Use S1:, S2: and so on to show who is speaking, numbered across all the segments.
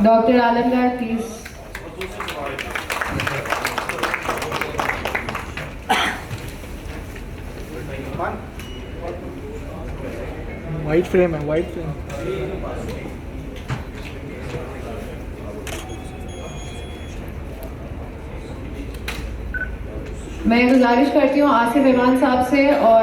S1: Doctor Alamgir please.
S2: White frame है, white frame.
S1: मैं गुजारिश करती हूँ आसिफ एवान साहब से और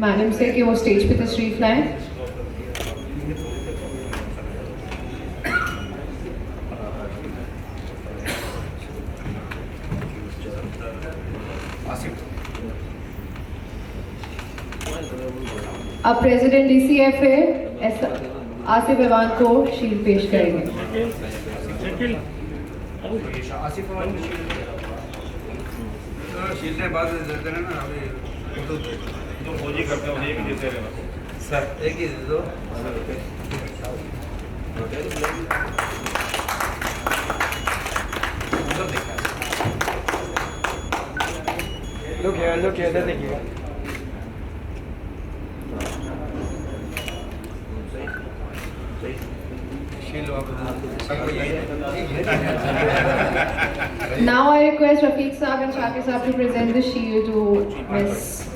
S1: मैडम से कि वो स्टेज पे तशरीफ लाएं। अब प्रेसिडेंट DCFA आसिफ एवान को शील्ड पेश करेंगे।
S3: शील्ड बाद देते हैं ना, अभी तो फौजी करते हैं, ये भी देते रहना सर, एक ही दे दो।
S2: लोग इधर देखिएगा।
S1: Now I request Rafiq Saab and Shakir Saab to present the shield to Miss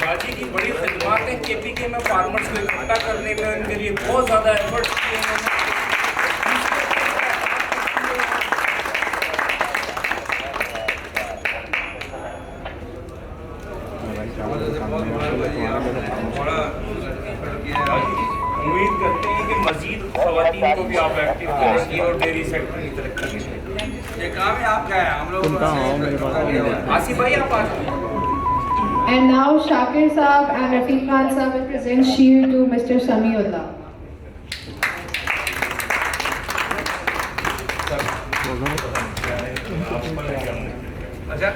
S4: बाजी की बड़ी खिदमत है KPK में फार्मर्स को इकट्ठा करने में, उनके लिए बहुत ज़्यादा एफर्ट्स किए हैं। उम्मीद करते हैं कि मजीद ख़वातीन को भी आप एक्टिव करेंगे और डेयरी सेक्टर की तरक्की के लिए।
S3: ये काम ही आपका है, हम लोग
S4: आसिफ भाई आप आ।
S1: And now Shakir Saab and Rafiq Khan Saab will present shield to Mr. Samiullah।
S3: अच्छा